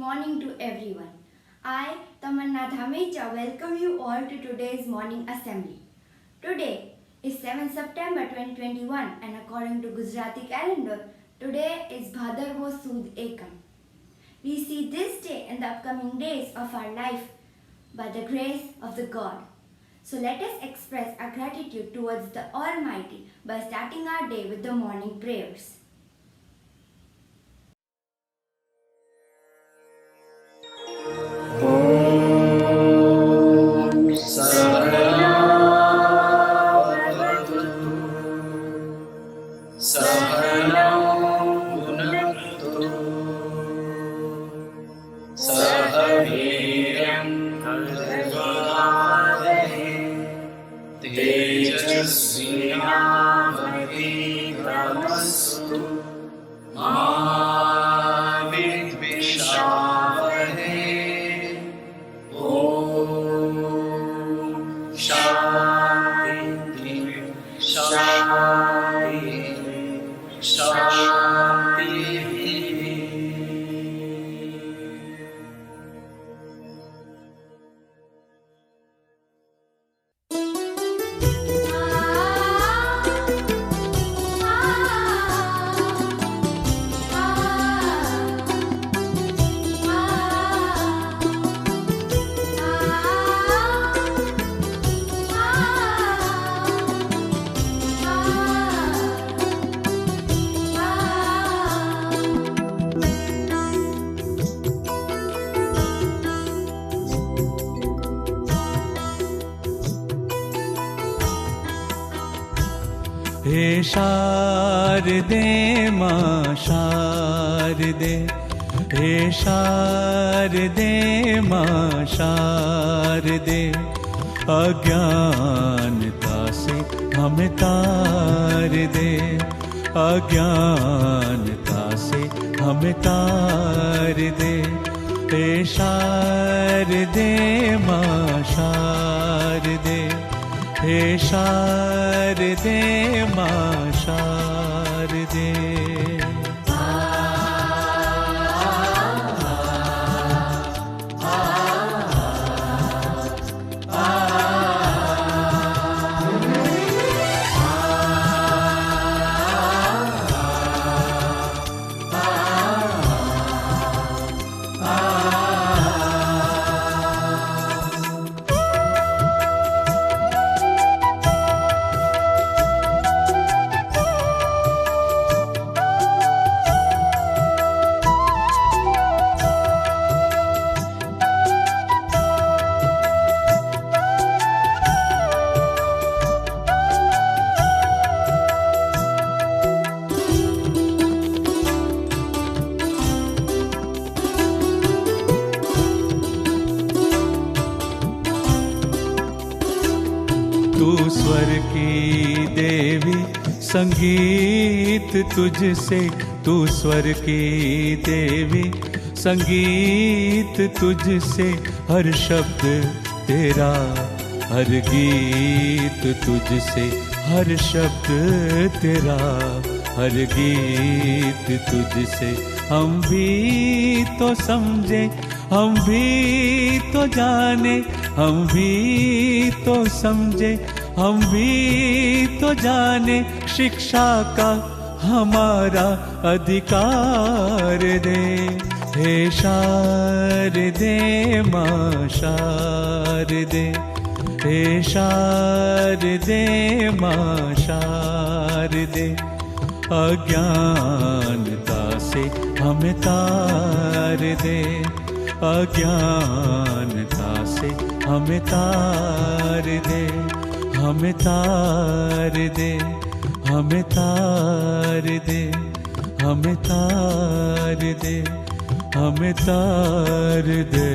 morning to everyone. I, Tamanna Dhamecha, welcome you all to today's morning assembly. Today is 7th September 2021 and according to Gujarati calendar, today is Bhadarvo Sud Ekam. We see this day in the upcoming days of our life by the grace of the God. So let us express our gratitude towards the Almighty by starting our day with the morning prayers. हे शारदे मां शारदे, हे शारदे मां शारदे, अज्ञानता से हमें तार दे, अज्ञानता से हमें तार दे। हे शारदे मां शारदे, हे शारदे मां शारदे। तू स्वर की देवी, संगीत तुझसे, तू स्वर की देवी, संगीत तुझसे, हर शब्द तेरा, हर गीत तुझसे, हर शब्द तेरा, हर गीत तुझसे। हम भी तो समझे, हम भी तो जाने, हम भी तो समझे, हम भी तो जाने, शिक्षा का हमारा अधिकार दे। हे शारदे मां शारदे, हे शारदे मां शारदे, अज्ञानता से हमें तार दे, अज्ञानता से हमें तार दे, हमें तार दे, हमें तार दे, हमें तार दे, हमें तार दे।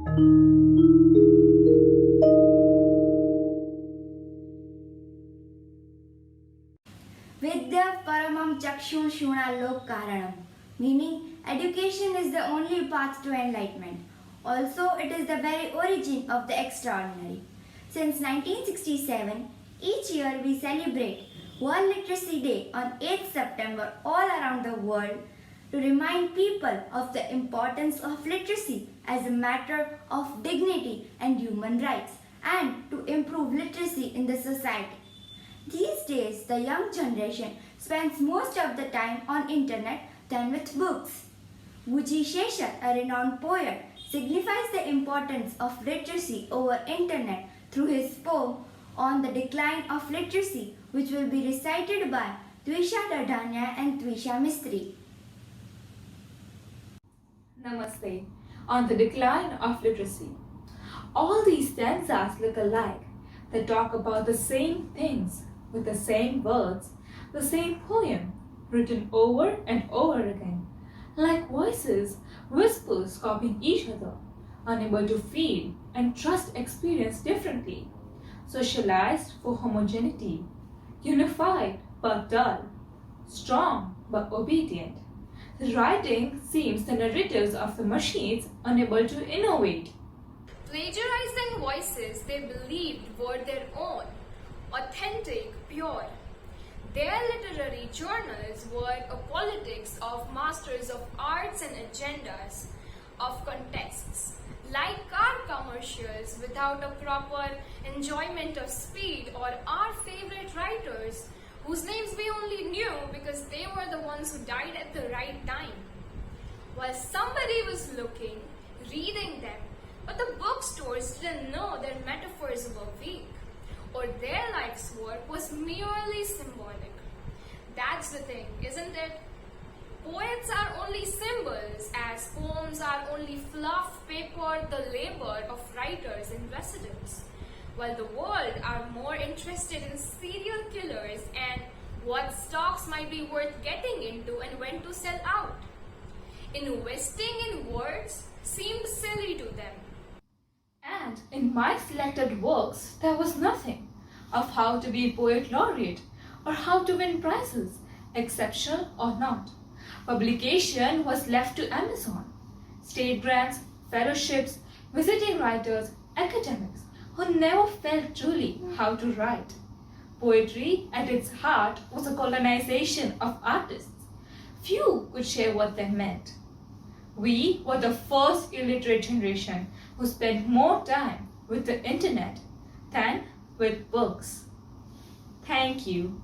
Vidya paramam chakshun shuna lok karanam, meaning education is the only path to enlightenment. Also, it is the very origin of the extraordinary. Since 1967, each year we celebrate World Literacy Day on 8th September all around the world to remind people of the importance of literacy as a matter of dignity and human rights and to improve literacy in the society. These days, the young generation spends most of the time on internet than with books. Vuji Shesha, a renowned poet, signifies the importance of literacy over internet through his poem on the decline of literacy, which will be recited by Twisha Dadhania and Twisha Mistri. Namaste. On the decline of literacy. All these stanzas look alike. They talk about the same things with the same words, the same poem written over and over again, like voices, whispers copying each other, unable to feel and trust experience differently, socialized for homogeneity, unified but dull, strong but obedient. The writing seems the narratives of the machines unable to innovate. Plagiarizing voices they believed were their own, authentic, pure. Their literary journals were a politics of masters of arts and agendas, of contexts, like car commercials without a proper enjoyment of speed, or our favorite writers whose names we only knew because they were the ones who died at the right time. While somebody was looking, reading them, but the bookstores didn't know their metaphors were weak, or their life's work was merely symbolic. That's the thing, isn't it? Poets are only symbols, as poems are only fluff paper, the labor of writers in residence, while the world are more interested in serial killers and what stocks might be worth getting into and when to sell out. Investing in words seemed silly to them. And in my selected works, there was nothing of how to be poet laureate or how to win prizes, exceptional or not. Publication was left to Amazon. State grants, fellowships, visiting writers, academics who never felt truly how to write. Poetry at its heart was a colonization of artists. Few could share what they meant. We were the first illiterate generation who spent more time with the internet than with books. Thank you.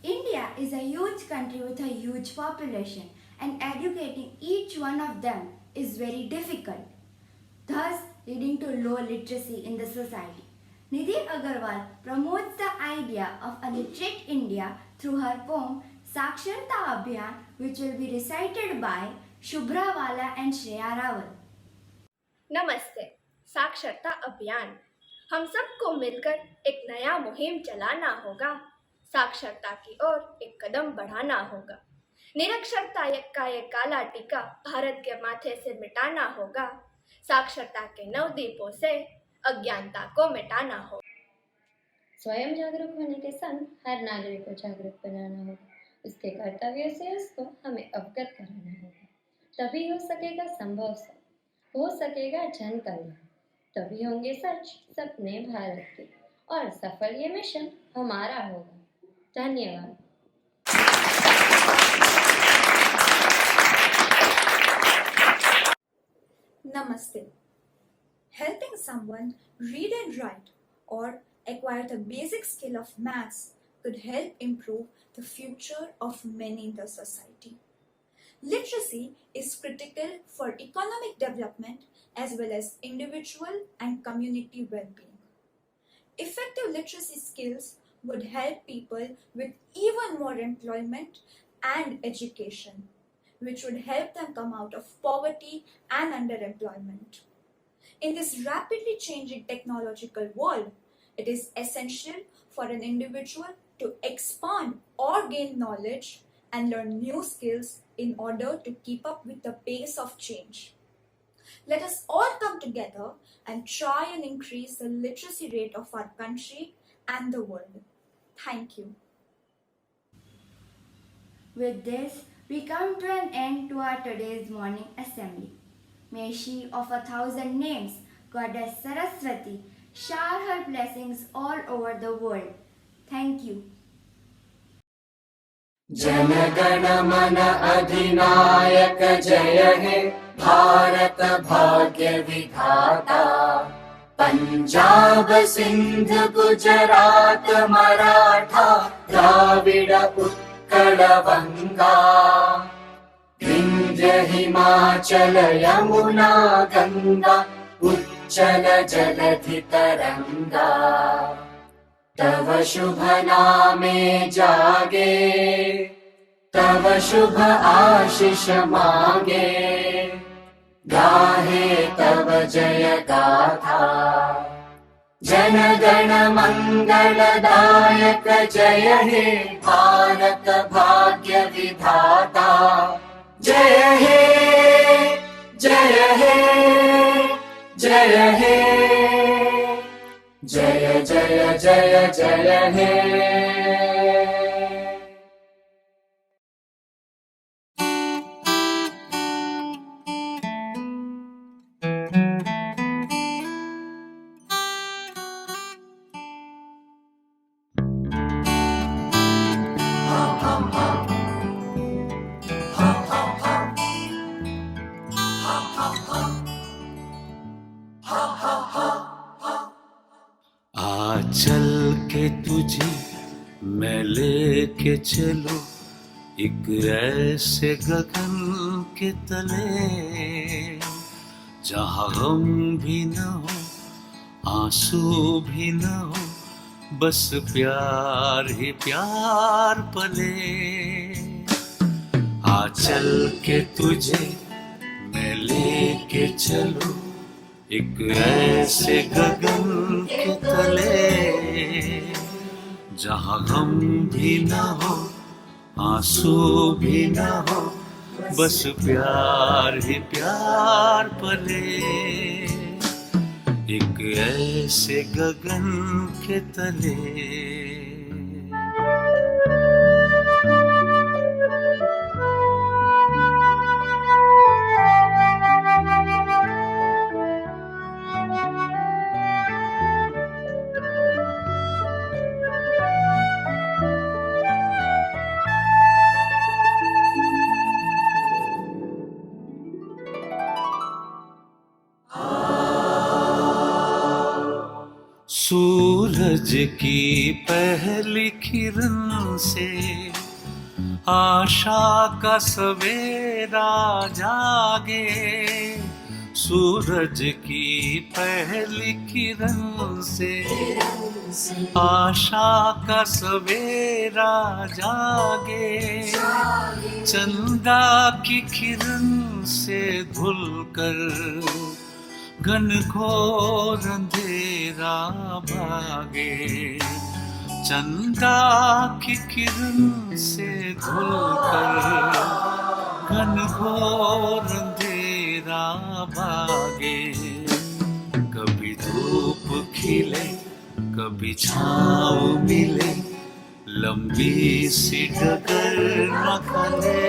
India is a huge country with a huge population, and educating each one of them is very difficult, thus leading to low literacy in the society. Nidhi Agarwal promotes the idea of a literate India through her poem Saksharta Abhiyan, which will be recited by Shubhra, Vala and Shreya Raval. नमस्ते। साक्षरता अभियान हम सबको मिलकर एक नया मुहिम चलाना होगा। साक्षरता की ओर एक कदम बढ़ाना होगा। निरक्षरता का ये काला टीका भारत के माथे से मिटाना होगा। साक्षरता के नवद्वीपों से अज्ञानता को मिटाना होगा। स्वयं जागरूक होने के संग हर नागरिक को जागरूक बनाना होगा। उसके कर्तव्य से उसको हमें अवगत कराना होगा। तभी हो सकेगा संभव सब, हो सकेगा जन कल्याण, तभी होंगे सच सपने भारत के और सफल ये मिशन हमारा होगा। धन्यवाद। Namaste. Helping someone read and write or acquire the basic skill of maths could help improve the future of many in the society. Literacy is critical for economic development as well as individual and community well-being. Effective literacy skills would help people with even more employment and education, which would help them come out of poverty and underemployment. In this rapidly changing technological world, it is essential for an individual to expand or gain knowledge and learn new skills in order to keep up with the pace of change. Let us all come together and try and increase the literacy rate of our country and the world. Thank you. With this, we come to an end to our today's morning assembly. May she of 1,000 names, Goddess Saraswati, shower her blessings all over the world. Thank you. जनगण मन अधिनायक जय हे भारत भाग्य विधाता पंजाब सिंध गुजरात मराठा द्राविड़ उत्कल बंगा विंध्य हिमाचल यमुना गंगा उच्चल जलधि तरंगा तव शुभ नामे जागे तव शुभ आशीष मागे गाहे तव जय गाथा जन गण मंगलदायक जय हे भारत भाग्य विधाता जय हे जय हे जय हे जय जय जय जय हे चल के तुझे मैं लेके चलूं एक ऐसे गगन के तले जहाँ गम भी न हो आंसू भी न हो बस प्यार ही प्यार पले आ चल के तुझे मैं लेके चलूं एक ऐसे गगन के तले जहाँ गम भी न हो आंसू भी न हो बस प्यार ही प्यार पले एक ऐसे गगन के तले सूरज की पहली किरण से आशा का सवेरा जागे सूरज की पहली किरण से आशा का सवेरा जागे चंदा की किरण से धुलकर घनघोर अंधेरा भागे चंदा की किरण से धुलकर घनघोर अंधेरा भागे कभी धूप खिले कभी छाँव मिले लंबी सी डगर न खले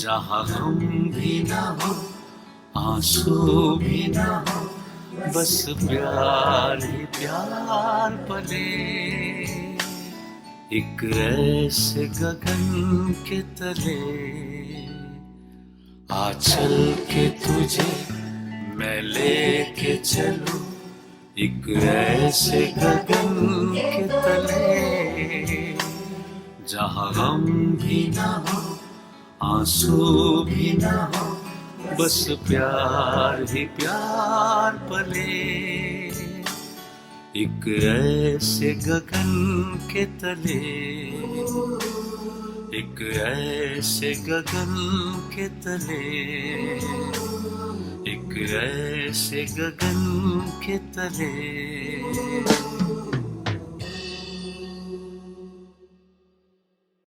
जहाँ हम भी न हो आंसू भी न हो बस प्यार ही प्यार पले एक ऐसे गगन के तले आ चल के तुझे मैं लेके चलूं एक ऐसे गगन के तले जहाँ गम भी न हो आंसू भी न हो बस प्यार ही प्यार पले एक ऐसे गगन के तले एक ऐसे गगन के तले एक ऐसे गगन के तले